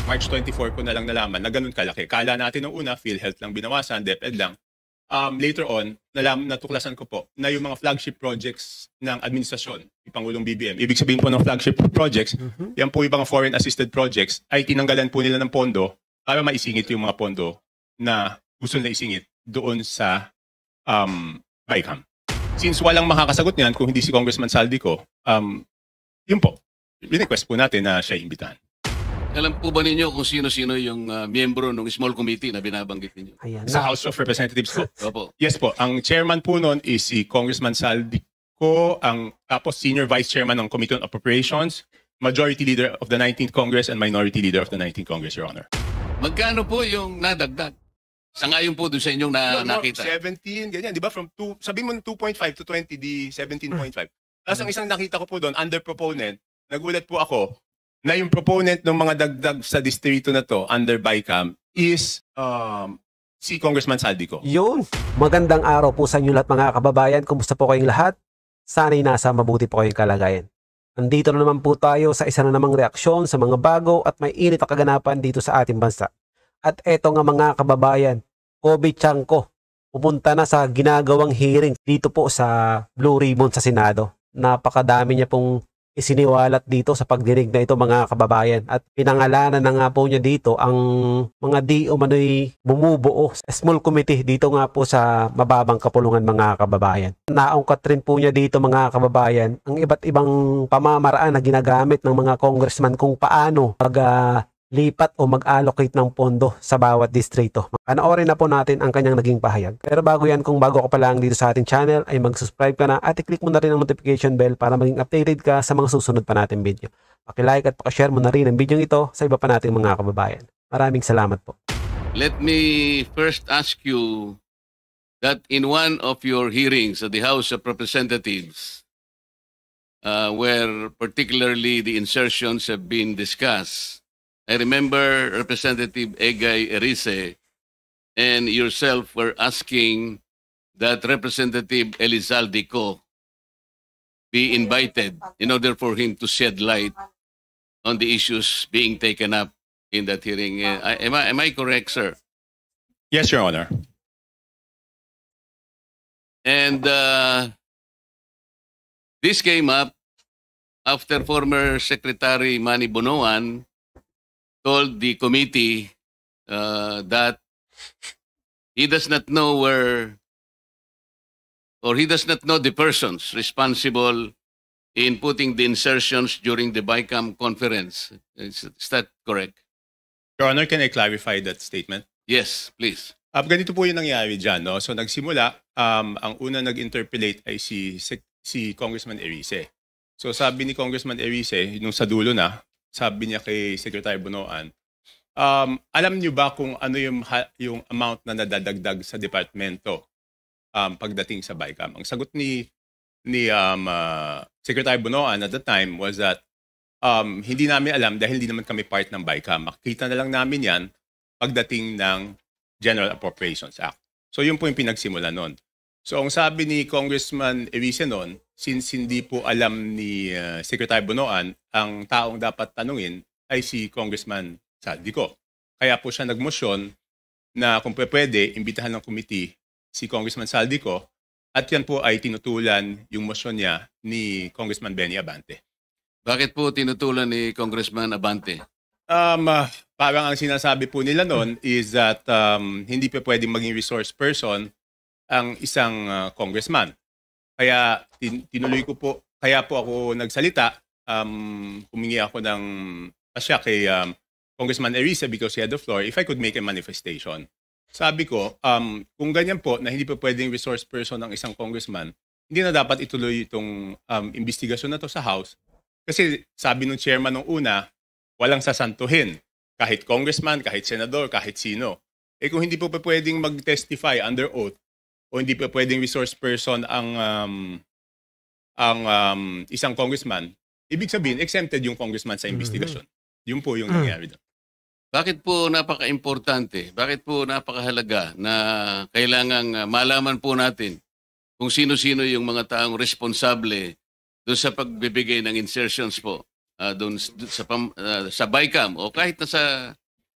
March 24 ko na lang nalaman na ganun kalaki. Kala natin nung una, PhilHealth lang binawasan, DepEd lang. Later on, natuklasan ko po na yung mga flagship projects ng administrasyon, ni Pangulong BBM, ibig sabihin po ng flagship projects, yan po yung mga foreign assisted projects, ay tinanggalan po nila ng pondo para maisingit yung mga pondo na gusto na isingit doon sa BICAM. Since walang makakasagot niyan kung hindi si Congressman Saldico, yun po, request po natin na siya imbitahan. Alam po ba ninyo kung sino-sino yung miyembro ng small committee na binabanggit ninyo? Ayan Sa na. House of Representatives po. Opo. Yes po, ang chairman po noon is si Congressman Saldico, tapos senior vice chairman ng Committee on Appropriations, majority leader of the 19th Congress and minority leader of the 19th Congress, Your Honor. Magkano po yung nadagdag? Sangayon po doon sa inyong nakita. 17, ganyan, di ba? From 2, sabihin mo 2.5 to 20, di 17.5. Tapos ang isang nakita ko po doon, under proponent, nagulat po ako, na yung proponent ng mga dagdag sa distrito na to under BICAM is si Congressman Saldico. Yun. Magandang araw po sa inyo lahat mga kababayan. Kumusta po kayong lahat? Sana'y nasa mabuti po kayong kalagayan. Nandito na naman po tayo sa isa na namang reaksyon sa mga bago at may init na kaganapan dito sa ating bansa. At eto nga mga kababayan, Kobe Chanko pupunta na sa ginagawang hearing dito po sa Blue Ribbon sa Senado. Napakadami niya pong isiniwalat dito sa pagdinig na ito mga kababayan at pinangalanan na nga po niya dito ang mga di umano'y bumubuo sa small committee dito nga po sa mababang kapulungan mga kababayan. Naungkat rin po niya dito mga kababayan ang iba't ibang pamamaraan na ginagamit ng mga congressman kung paano lipat o mag-allocate ng pondo sa bawat distrito. Panoorin na po natin ang kanyang naging pahayag. Pero bago yan, kung bago ka pa lang dito sa ating channel, ay mag-subscribe ka na at i-click mo na rin ang notification bell para maging updated ka sa mga susunod pa nating video. Paki-like at paki-share mo na rin ang video ito sa iba pa nating mga kababayan. Maraming salamat po. Let me first ask you that in one of your hearings at the House of Representatives, where particularly the insertions have been discussed, I remember Representative Egay Erice and yourself were asking that Representative Elizalde be invited in order for him to shed light on the issues being taken up in that hearing. Am I correct, sir? Yes, Your Honor. And this came up after former Secretary Manny Bonoan told the committee that he does not know he does not know the persons responsible in putting the insertions during the BICAM conference. Is that correct? Your Honor, can I clarify that statement? Yes, please. Ganito po yung nangyari dyan, no? So nagsimula, ang una nag-interpellate ay si Congressman Erice. So sabi ni Congressman Erice, nung sa dulo na, sabi niya kay Secretary Bonoan, alam niyo ba kung ano yung amount na nadadagdag sa departamento pagdating sa BICAM? Ang sagot ni Secretary Bonoan at the time was that hindi namin alam dahil hindi naman kami part ng BICAM. Makikita na lang namin yan pagdating ng General Appropriations Act. So yun po yung pinagsimula nun. So ang sabi ni Congressman Erice nun, since hindi po alam ni Secretary Bonoan, ang taong dapat tanungin ay si Congressman Saldico. Kaya po siya nagmosyon na kung pwede, imbitahan ng committee si Congressman Saldico at yan po ay tinutulan yung motion niya ni Congressman Benny Abante. Bakit po tinutulan ni Congressman Abante? Parang ang sinasabi po nila noon is that hindi pa pwedeng maging resource person ang isang congressman. Kaya tinuloy ko po, kaya po ako nagsalita, humingi ako ng pasya kay Congressman Erice because he had the floor, if I could make a manifestation. Sabi ko, kung ganyan po na hindi pa pwedeng resource person ng isang congressman, hindi na dapat ituloy itong investigasyon na to sa House. Kasi sabi ng chairman nung una, walang sasantuhin. Kahit congressman, kahit senador, kahit sino. Kung hindi po pa pwedeng mag-testify under oath, o hindi pa pwedeng resource person ang isang congressman, ibig sabihin, exempted yung congressman sa investigasyon. Yun po yung nangyari doon. Bakit po napaka-importante, bakit po napakahalaga na kailangang malaman po natin kung sino-sino yung mga taong responsable doon sa pagbibigay ng insertions po doon sa BICAM o kahit na sa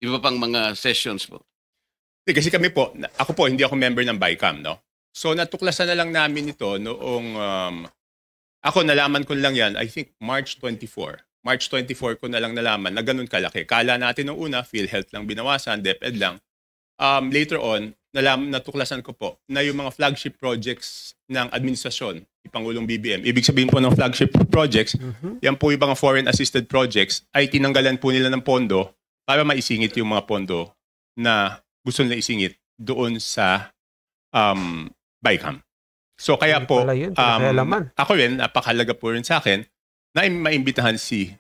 iba pang mga sessions po? Kasi kami po, ako po, hindi ako member ng BICAM, no? So natuklasan na lang namin ito noong, ako nalaman ko lang yan, I think March 24. March 24 ko na lang nalaman na ganun kalaki. Kala natin nung una, PhilHealth lang binawasan, DepEd lang. Later on, natuklasan ko po na yung mga flagship projects ng administrasyon, Pangulong BBM, ibig sabihin po ng flagship projects, yan po yung mga foreign assisted projects, ay tinanggalan po nila ng pondo para maisingit yung mga pondo na gusto nila isingit doon sa BICAM. So kaya po, ako rin, napakalaga po rin sa akin na maimbitahan si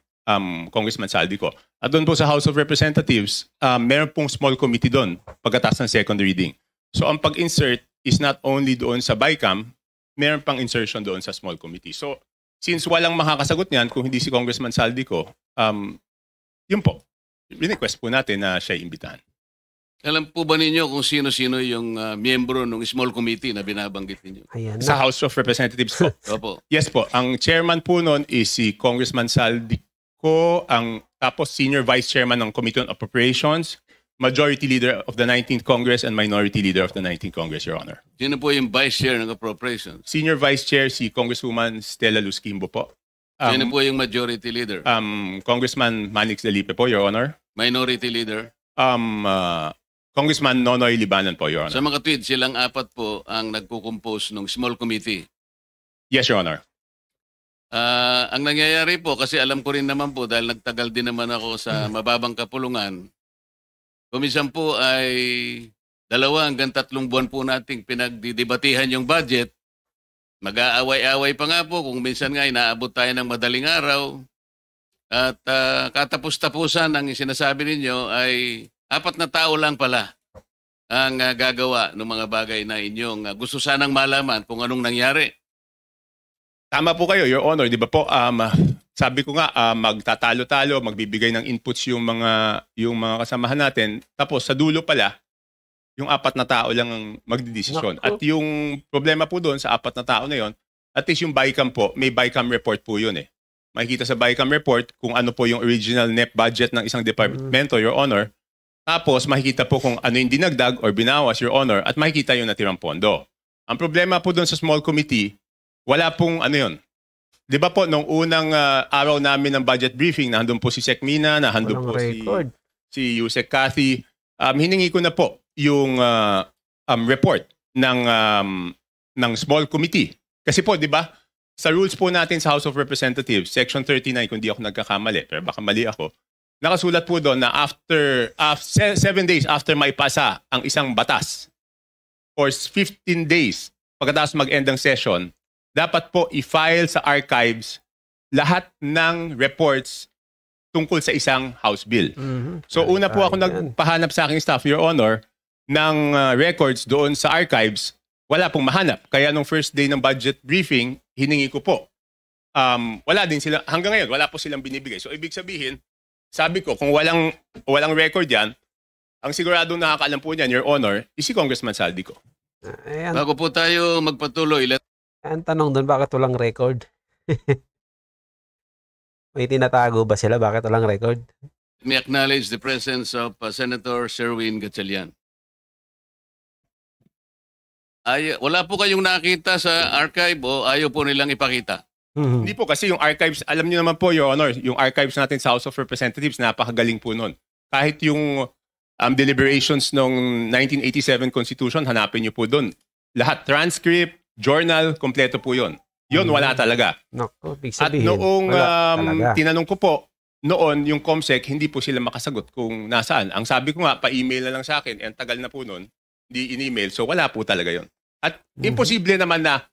Congressman Saldico. At doon po sa House of Representatives, meron pong small committee doon pagkatapos ng second reading. So ang pag-insert is not only doon sa BICAM, meron pang insertion doon sa small committee. So since walang makakasagot niyan kung hindi si Congressman Saldico, yun po, request po natin na siya imbitahan. Alam po ba ninyo kung sino-sino yung miyembro ng small committee na binabanggit ninyo? Sa House of Representatives po. Opo. Yes po. Ang chairman po noon is si Congressman Saldico, tapos senior vice chairman ng Committee on Appropriations, majority leader of the 19th Congress, and minority leader of the 19th Congress, Your Honor. Sino po yung vice chair ng Appropriations? Senior vice chair si Congresswoman Stella Luz Quimbo po. Sino po yung majority leader? Congressman Manix Delipe po, Your Honor. Minority leader? Congressman Nonoy Libanan po, Your Honor. Sa mga tweet, silang apat po ang nagkukompose ng small committee. Yes, Your Honor. Ang nangyayari po, kasi alam ko rin naman po, dahil nagtagal din naman ako sa mababang kapulungan, kumisan po ay 2 hanggang 3 buwan po nating pinagdidebatihan yung budget. Mag-aaway-aaway pa nga po, kung minsan nga inaabot tayo ng madaling araw. At katapos-tapusan ang sinasabi ninyo ay 4 na tao lang pala ang gagawa ng mga bagay na inyong gusto sanang malaman kung anong nangyari. Tama po kayo, Your Honor. Di ba po, sabi ko nga, magtatalo-talo, magbibigay ng inputs yung mga kasamahan natin. Tapos sa dulo pala, yung 4 na tao lang ang magdidesisyon. At yung problema po doon sa 4 na tao na yon, at least yung BICAM po, may BICAM report po yun eh. Makikita sa BICAM report kung ano po yung original net budget ng isang departamento, Your Honor. Tapos makikita po kung ano yung dinagdag or binawas, Your Honor, at makikita yung natirang pondo. Ang problema po doon sa small committee, wala pong ano yun. Di ba po, nung unang araw namin ng budget briefing, nahandun po si Sec Mina, nahandun po si Yusek Cathy, hiningi ko na po yung report ng small committee. Kasi po, di ba, sa rules po natin sa House of Representatives, Section 39, kung di ako nagkakamali, pero baka mali ako, nakasulat po doon na after 7 days after maipasa ang isang batas or 15 days pagkatapos mag-end ng session, dapat po i-file sa archives lahat ng reports tungkol sa isang House bill. So una po ako nagpahanap sa aking staff, Your Honor, ng records doon sa archives, wala pong mahanap. Kaya nung first day ng budget briefing, hiningi ko po. Wala din sila, hanggang ngayon, wala po silang binibigay. So ibig sabihin, sabi ko, kung walang record yan, ang siguradong nakakaalam po niyan, Your Honor, is si Congressman Saldico. Bago po tayo magpatuloy, ang tanong doon, bakit walang record? May tinatago ba sila? Bakit walang record? let me acknowledge the presence of Senator Sherwin Gatchalian. Wala po kayong nakita sa archive o ayaw po nilang ipakita? Hindi po kasi yung archives, alam niyo naman po, Your Honor, yung archives natin sa House of Representatives, napakagaling po nun. Kahit yung deliberations ng 1987 Constitution, hanapin niyo po doon. Lahat, transcript, journal, kompleto po yun. Yun, wala talaga. Naku, big sabihin, at noong tinanong ko po, noon yung COMSEC, hindi po sila makasagot kung nasaan. Ang sabi ko nga, pa-email na lang sa akin, ang tagal na po noon, hindi in-email, so wala po talaga yun. At imposible naman na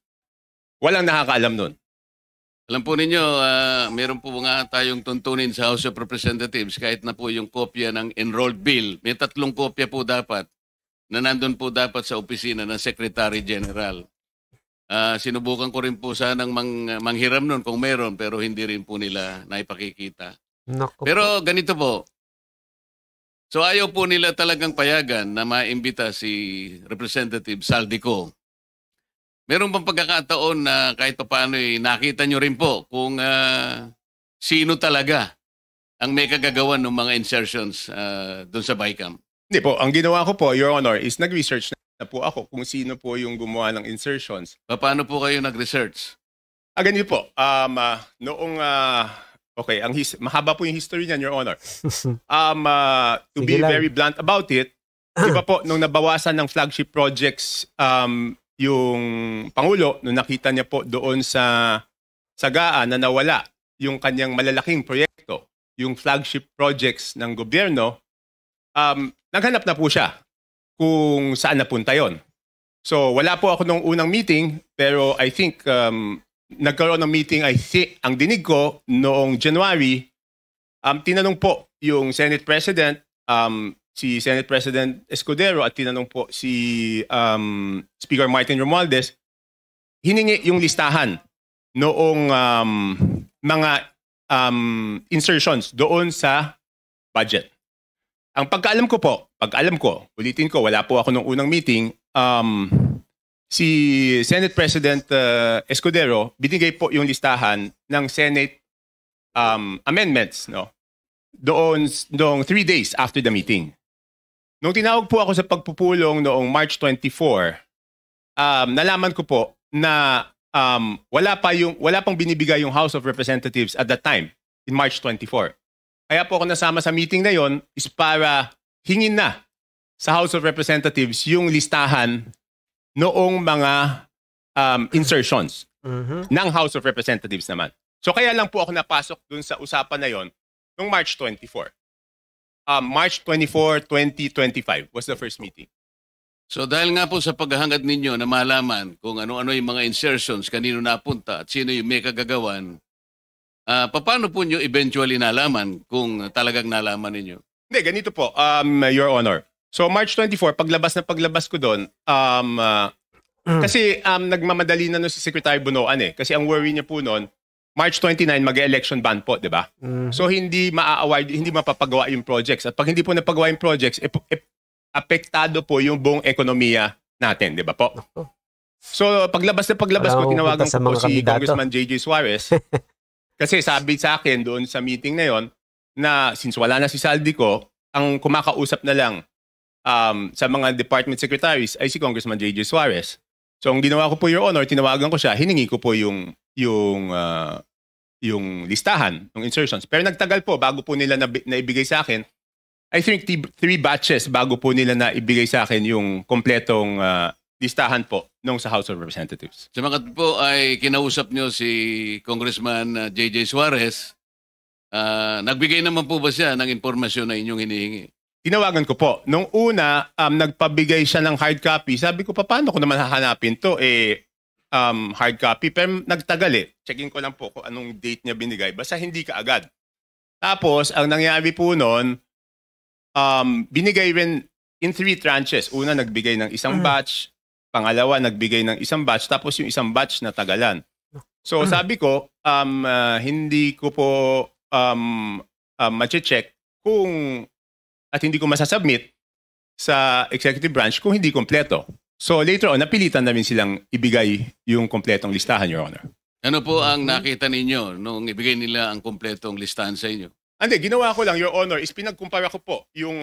walang nakakaalam noon. Alam po ninyo, meron po nga tayong tuntunin sa House of Representatives kahit na po yung kopya ng enrolled bill. May 3 kopya po dapat na nandun po dapat sa opisina ng Secretary General. Sinubukan ko rin po sanang manghiram nun kung meron pero hindi rin po nila naipakikita. Pero ganito po. So ayaw po nila talagang payagan na maimbita si Representative Saldico. Meron bang pagkakataon na kahit paano nakita nyo rin po kung sino talaga ang may kagagawan ng mga insertions doon sa BICAM? Hindi po, ang ginawa ko po, Your Honor, is nag-research na po ako kung sino po yung gumawa ng insertions. Paano po kayo nag-research? Ganito po, okay, mahaba po yung history niyan, Your Honor. To be very blunt about it, di ba po, nung nabawasan ng flagship projects, yung Pangulo, nung nakita niya po doon sa Sagaan na nawala yung kanyang malalaking proyekto, yung flagship projects ng gobyerno, naghanap na po siya kung saan napunta yon. So wala po ako nung unang meeting, pero I think nagkaroon ng meeting, ang dinig ko noong January, tinanong po yung Senate President, si Senate President Escudero, at tinanong po si Speaker Martin Romualdez, hiningi yung listahan noong mga insertions doon sa budget. Ang pagkaalam ko, ulitin ko, wala po ako nung unang meeting, si Senate President Escudero, binigay po yung listahan ng Senate amendments, no? Doon 3 days after the meeting. Nung tinawag po ako sa pagpupulong noong March 24, nalaman ko po na wala pang binibigay yung House of Representatives at that time, in March 24. Kaya po ako nasama sa meeting na yon is para hingin na sa House of Representatives yung listahan noong mga insertions ng House of Representatives naman. So kaya lang po ako napasok dun sa usapan na yon noong March 24. March 24, 2025 was the first meeting. So dahil nga po sa paghahangad ninyo na malaman kung ano-ano yung mga insertions, kanino napunta at sino yung may kagagawan, paano po nyo eventually nalaman kung talagang nalaman ninyo? Hindi, ganito po, Your Honor. So March 24, paglabas ko doon, kasi nagmamadali na si Secretary Bunoan eh. Kasi ang worry niya po noon, March 29, mag-election ban po, di ba? So hindi maa-award, hindi mapapagawa yung projects. At pag hindi po napagawa yung projects, apektado po yung buong ekonomiya natin, di ba po? So paglabas ko, tinawagan ko po si Congressman J.J. Suarez. Kasi sabi sa akin doon sa meeting na yon na since wala na si Saldico, ang kumakausap na lang sa mga department secretaries ay si Congressman J.J. Suarez. So ang ginawa ko po, Your Honor, tinawagan ko siya, hiningi ko po yung listahan ng insertions. Pero nagtagal po bago po nila naibigay sa akin. I think 3 batches bago po nila naibigay sa akin yung kompletong listahan po nung sa House of Representatives. Sa mga po ay kinausap nyo si Congressman J.J. Suarez, nagbigay naman po ba siya ng impormasyon na inyong hinihingi? Tinawagan ko po. Nung una, nagpabigay siya ng hard copy. Sabi ko, paano ko naman hahanapin to? Hard copy. Pero nagtagal eh. Checking ko lang po kung anong date niya binigay. Basta hindi ka agad. Tapos, ang nangyari po noon, binigay rin in 3 tranches. Una, nagbigay ng isang batch. Pangalawa, nagbigay ng isang batch. Tapos yung isang batch na tagalan. So sabi ko, hindi ko po ma-check kung at hindi ko masasubmit sa executive branch kung hindi kompleto. So later on, napilitan namin silang ibigay yung kompletong listahan, Your Honor. Ano po ang nakita ninyo nung ibigay nila ang kompletong listahan sa inyo? Hindi, ginawa ko lang, Your Honor, is pinagkumpara ko po yung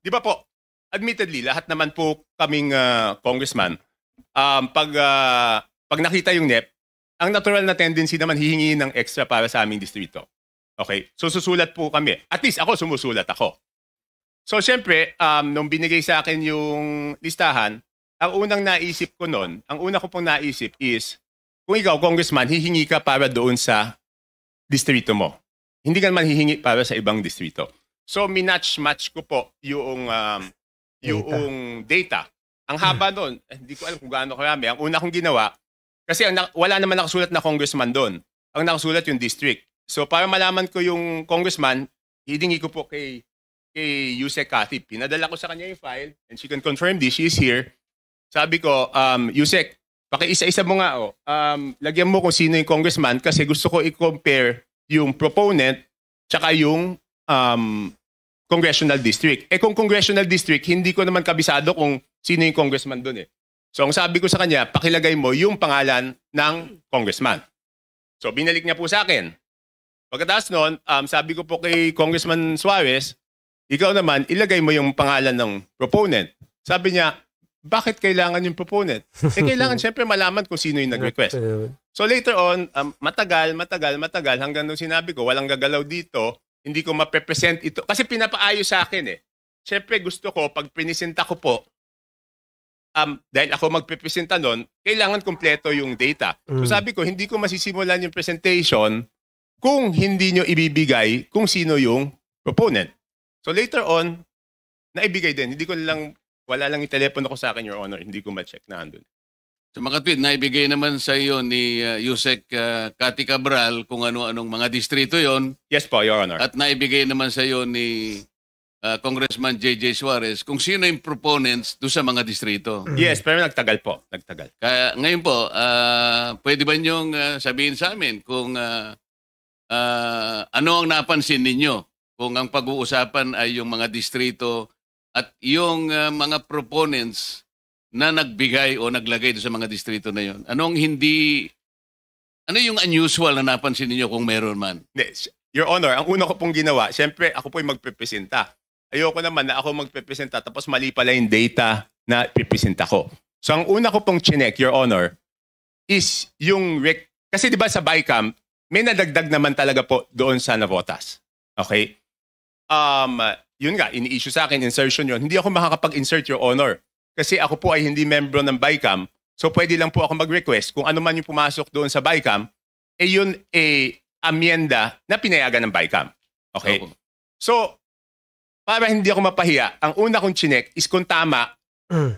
di ba po, admittedly, lahat naman po kaming congressman, pag nakita yung NEP, ang natural na tendency naman hihingi ng extra para sa aming distrito. Okay? So susulat po kami. At least ako, sumusulat ako. So syempre, nung binigay sa akin yung listahan, ang unang naisip ko noon, ang una ko pong naisip is, kung ikaw, congressman, hihingi ka para doon sa distrito mo. Hindi ka naman hihingi para sa ibang distrito. So minatch-match ko po yung data. Ang haba doon, hindi ko alam kung gaano karami. Ang una kong ginawa, kasi wala naman nakasulat na congressman doon. Ang nakasulat yung district. So para malaman ko yung congressman, hihingi ko po kay Yusek Katip. Pinadala ko sa kanya yung file and she can confirm this. She is here. Sabi ko, Yusek, pakiisa-isa mo nga. Lagyan mo kung sino yung congressman kasi gusto ko i-compare yung proponent tsaka yung congressional district. Kung congressional district, hindi ko naman kabisado kung sino yung congressman doon eh. So ang sabi ko sa kanya, pakilagay mo yung pangalan ng congressman. So binalik niya po sa akin. Pagkatapos noon, sabi ko po kay Congressman Suarez, ikaw naman, ilagay mo yung pangalan ng proponent. Sabi niya, bakit kailangan yung proponent? Kailangan siyempre malaman kung sino yung nag-request. So later on, matagal, hanggang nung sinabi ko, walang gagalaw dito, hindi ko maprepresent ito. Kasi pinapaayos sa akin eh. Siyempre gusto ko, pag pinisenta ko po, dahil ako magpipresenta nun, kailangan kompleto yung data. So sabi ko, hindi ko masisimulan yung presentation kung hindi nyo ibibigay kung sino yung proponent. So later on, naibigay din. Hindi ko lang, wala lang yung telepono ko sa akin, Your Honor. Hindi ko ma-check na andun. So makatwid, naibigay naman sa iyo ni Yusek Cathy Cabral kung ano-anong mga distrito yon. Yes po, Your Honor. At naibigay naman sa iyo ni Congressman J.J. Suarez kung sino yung proponents do sa mga distrito. Yes, pero nagtagal po. Nagtagal. Kaya ngayon po, pwede ba niyong sabihin sa amin kung ano ang napansin ninyo kung ang pag-uusapan ay yung mga distrito at yung mga proponents na nagbigay o naglagay sa mga distrito na yon. Ano yung unusual na napansin ninyo kung meron man? Your Honor, ang una ko pong ginawa, siyempre ako po yung magpepresenta. Ayoko naman na ako magpepresenta tapos mali pala yung data na pipresenta ko. So ang una ko pong chinek, Your Honor, is yung kasi di ba sa BICAM, may nadagdag naman talaga po doon sa navotas. Okay? Yun nga, ini-issue sa akin, insertion yun. Hindi ako makakapag-insert, Your Honor. Kasi ako po ay hindi membro ng BICAM. So pwede lang po ako mag-request kung ano man yung pumasok doon sa BICAM, yun amyenda na pinayagan ng BICAM. Okay? Opo. So, para hindi ako mapahiya, ang una kong chinek is kung tama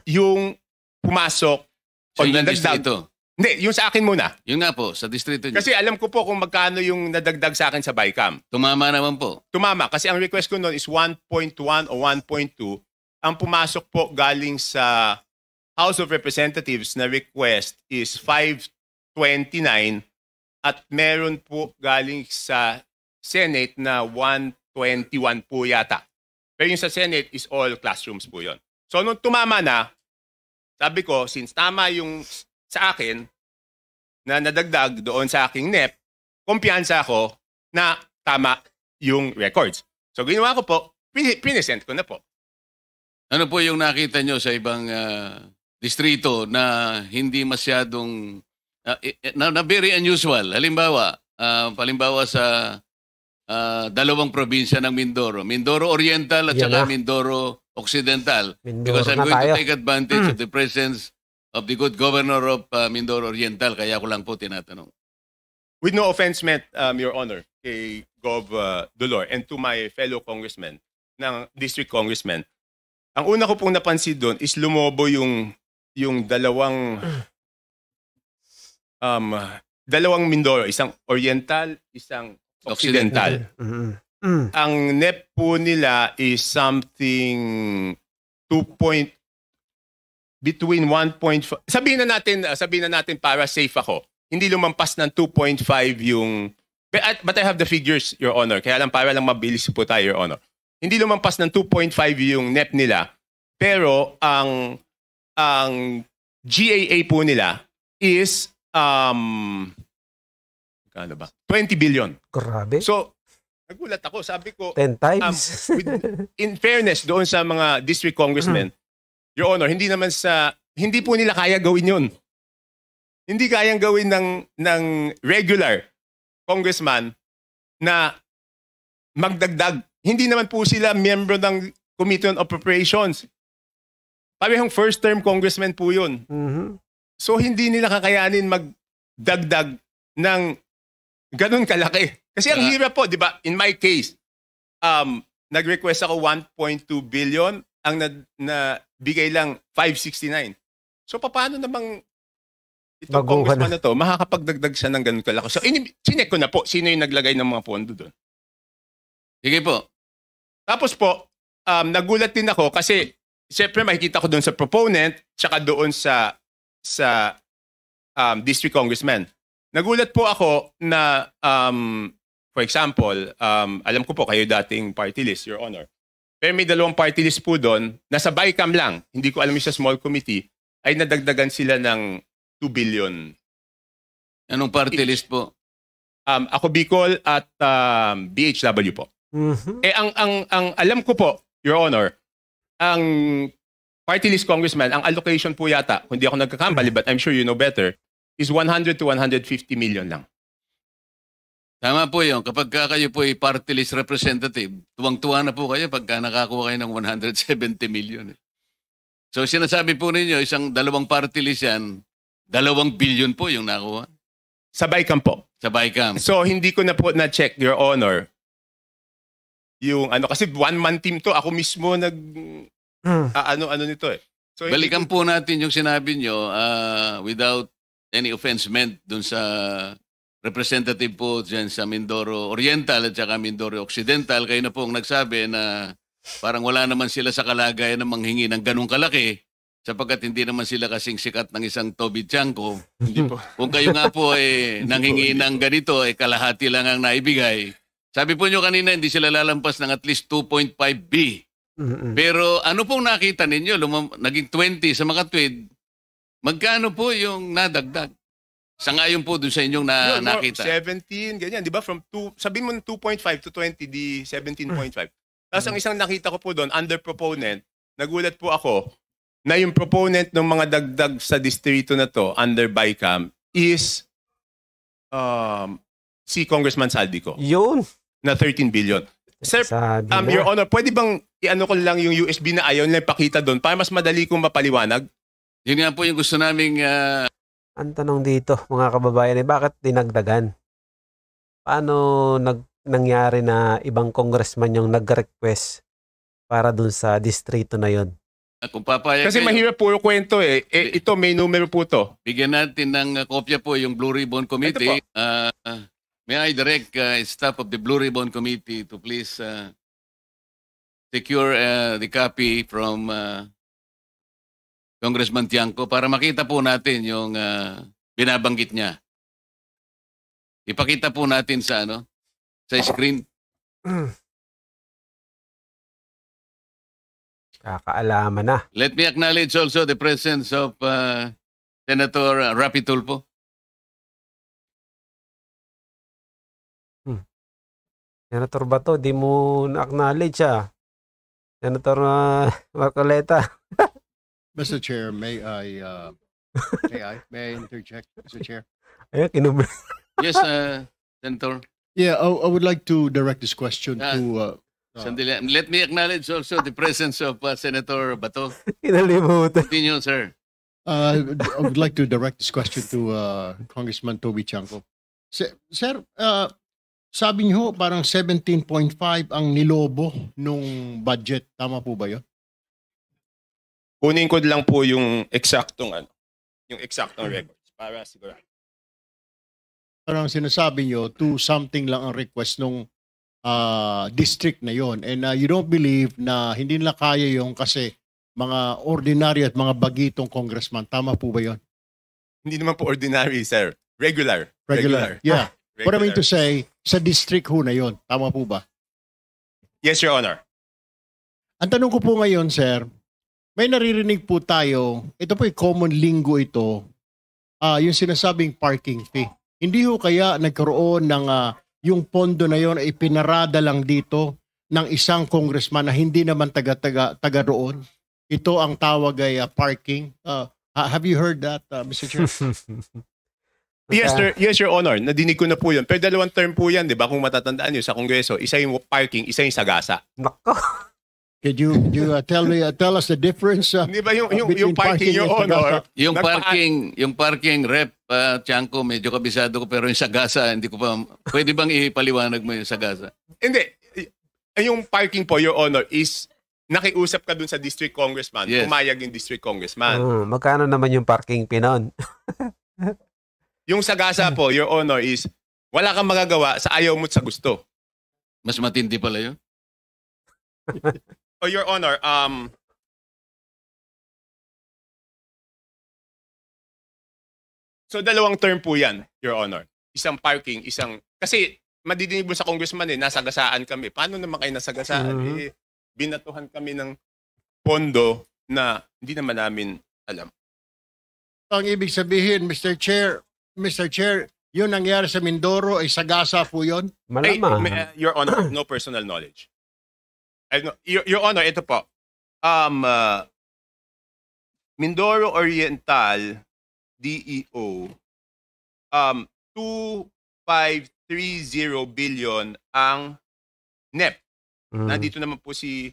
yung pumasok o So yung nadagdag. distrito? Hindi, yung sa akin muna. Yun nga po, sa distrito niyo. Kasi alam ko po kung magkano yung nadagdag sa akin sa BICAM. Tumama naman po. Tumama. Kasi ang request ko noon is 1.1 o 1.2. Ang pumasok po galing sa House of Representatives na request is 529 at meron po galing sa Senate na 121 po yata. Pero yung sa Senate is all classrooms po yon. So nung tumama na, sabi ko, since tama yung sa akin na nadagdag doon sa aking NEP, kumpiyansa ako na tama yung records. So ginawa ko po, pinesent ko na po. Ano po yung nakita nyo sa ibang distrito na hindi masyadong, na very unusual? Halimbawa, sa dalawang probinsya ng Mindoro. Mindoro Oriental at saka Mindoro Occidental. Because I'm going to take advantage of the presence of the good governor of Mindoro Oriental. Kaya ko lang po tinatanong. With no offense meant, Your Honor, kay Gov. Dolor and to my fellow congressmen, ng district congressmen, ang una ko pong napansin doon is lumobo yung dalawang Mindoro, isang Oriental, isang Occidental. Ang NEP po nila is something between 1.5. Sabihin na natin para safe ako. Hindi lumampas ng 2.5 yung but I have the figures, Your Honor. Kaya lang para lang mabilis po tayo, Your Honor. Hindi lumampas ng 2.5 yung NEP nila. Pero ang GAA po nila is kano ba? 20 billion. Grabe. So, nagulat ako. Sabi ko, 10 times. in fairness doon sa mga district congressmen, Your Honor, hindi po nila kaya gawin yun. Hindi kayang gawin ng regular congressman na magdagdag. Hindi naman po sila miyembro ng Committee on Appropriations. Parehong first-term congressman po yun. So, hindi nila kakayanin magdagdag ng ganun kalaki. Kasi ang hirap po, di ba? In my case, nag-request ako 1.2 billion. Ang bigay lang 569. So, paano namang itong congressman na to, makakapagdagdag siya ng ganun kalaki? So, sinek ko na po, sino yung naglagay ng mga pondo doon. Sige po. Tapos po, nagulat din ako kasi, siyempre makikita ko doon sa proponent, tsaka doon sa district congressman. Nagulat po ako na, for example, alam ko po kayo dating party list, Your Honor. Pero may dalawang party list po doon, nasa BICAM lang, hindi ko alam yung sa small committee, ay nadagdagan sila ng 2 billion. Anong party list po? Ako Bicol at BHW po. Mhm. Ang alam ko po, Your Honor, ang party list congressman, ang allocation po yata, kung di ako nagkakamali, but I'm sure you know better, is 100 to 150 million lang. Tama po yun. Kapag kayo po ay party list representative, tuwang-tuwa na po kayo pagka nakakuha kayo ng 170 million. So sinasabi po ninyo, dalawang party list yan, 2 billion po yung nakuha Sa BICAM po. sa BICAM. So hindi ko na po na-check, Your Honor, yung kasi one-man team to. Ako mismo ano nito eh. So, Balikan po natin yung sinabi nyo without any offense meant dun sa representative po dyan sa Mindoro Oriental at saka Mindoro Occidental. Kayo na po ang nagsabi na parang wala naman sila sa kalagayan na manghingi ng ganong kalaki sapagkat hindi naman sila kasing sikat ng isang Toby Chanko. Hindi po. Kung kayo nga po nanghingi ng ganito, kalahati lang ang naibigay. Sabi po nyo kanina, hindi sila lalampas ng at least 2.5B. Mhm. Pero ano pong nakita ninyo? Naging 20 sa makatwid. Magkano po yung nadagdag? Sangayon po dun sa inyong nakita. 17, ganyan. Di ba? Sabihin mo 2.5 to 20, di 17.5. Tapos ang isang nakita ko po doon, under proponent, nagulat po ako na yung proponent ng mga dagdag sa distrito na to, under BICAM, is si Congressman Saldico Yun. na 13 billion. Sir, Sabi na. Your Honor, pwede bang i-ano ko lang yung USB na ayaw nila ipakita doon para mas madali kong mapaliwanag? Yun nga po yung gusto naming Ang tanong dito, mga kababayan, bakit dinagdagan? Paano nangyari na ibang congressman yung nag-request para dun sa distrito na yon? kung papayag Kasi kayo, mahirap puro kwento eh. Ito, may numero po to. bigyan natin ng kopya po yung Blue Ribbon Committee. May I direct staff of the Blue Ribbon Committee to please secure the copy from Congressman Tiangco para makita po natin yung binabanggit niya. Ipakita po natin sa sa screen. Kakaalaman na. Let me acknowledge also the presence of Senator Rapi Tulfo. Senator Bato, di mo na-acknowledge Senator Marcoleta. Mr. Chair, may I interject, Mr. Chair? Ayun, kinubli. Yes, Senator. Yeah, I would like to direct this question to Sandali. Let me acknowledge also the presence of Senator Bato. Kinalimutan. Continue, sir. I would like to direct this question to Congressman Toby Chanco. Sir, sabi niyo parang 17.5 ang nilobo nung budget. Tama po ba 'yon? Kunin ko lang po yung eksaktong records para sigurado. Parang sinasabi niyo 2 something lang ang request nung district na 'yon. And you don't believe na hindi nila kaya yung kasi mga ordinary at mga bagitong congressman. Tama po ba 'yon? Hindi naman po ordinary, sir. Regular. Yeah. What I mean Regular. to say, sa district ho na 'yon. Tama po ba? Yes, Your Honor. Ang tanong ko po ngayon, sir, may naririnig po tayo, ito po yung common lingo ito, yung sinasabing parking fee. Hindi ho kaya nagkaroon ng yung pondo na yon ay pinarada lang dito ng isang congressman na hindi naman taga roon? Ito ang tawag ay parking. Have you heard that, Mr. Chair? Yes, sir. Yes, Your Honor. Nadinig ko na po yun. Pero dalawang term po yan, di ba? Kung matatandaan nyo sa Kongreso, isa yung parking, isa yung sagasa. Nako. Could you tell us the difference? Di ba yung Between parking, Your parking and Honor? Yung parking rep, Tiangco, medyo kabisado ko, pero yung sagasa, hindi ko pa, pwede bang ipaliwanag mo yung sagasa? Hindi. Yung parking po, Your Honor, is nakiusap ka dun sa district congressman. Yes. Pumayag yung district congressman. Magkano naman yung parking pinon? Yung sagasa po, Your Honor, is wala kang magagawa sa ayaw mo't sa gusto. Mas matindi pala yun. Oh, Your Honor, so dalawang term po yan, Your Honor. Isang parking, kasi madidinig mo sa congressman nasagasaan kami. Paano naman kayo nasagasaan? Binatuhan kami ng pondo na hindi naman namin alam. Ang ibig sabihin, Mr. Chair, Yung nangyari sa Mindoro ay sagasa po yun? Malamang. Your Honor, no personal knowledge. Your Honor, ito po. Mindoro Oriental, DEO, 2530 billion ang NEP. Nandito naman po si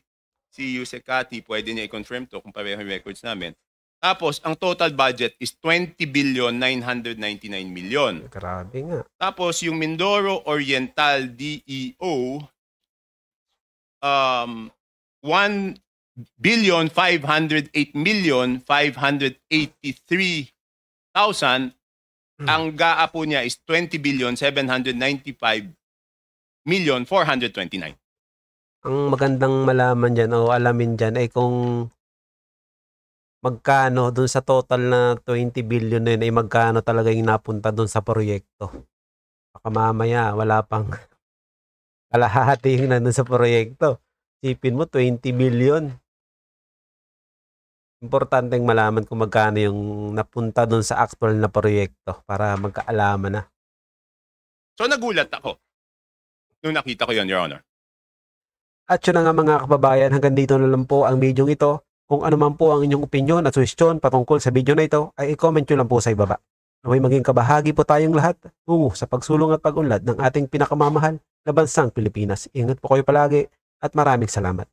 Yusek Kati, pwede niya i-confirm to kung pareho yung records namin. Tapos, ang total budget is 20,999 million. Grabe nga. Tapos, yung Mindoro Oriental DEO, 1,508,583,000. Ang GAA po niya is 20,795,429. Ang magandang malaman dyan o alamin dyan ay kung magkano dun sa total na 20 billion na yun ay magkano talaga yung napunta dun sa proyekto. Baka mamaya wala pang kalahati yung nandun sa proyekto. Sipin mo 20 billion. Importanteng malaman kung magkano yung napunta dun sa actual na proyekto para magkaalaman na. So nagulat ako nung nakita ko yun, Your Honor. At yun na nga mga kababayan, hanggang dito na lang po ang video ito. Kung ano man po ang inyong opinion at suhestyon patungkol sa video na ito, ay i-comment nyo lang po sa ibaba. Naway maging kabahagi po tayong lahat tungo sa pagsulong at pag-unlad ng ating pinakamamahal na bansang Pilipinas. Ingat po kayo palagi at maraming salamat.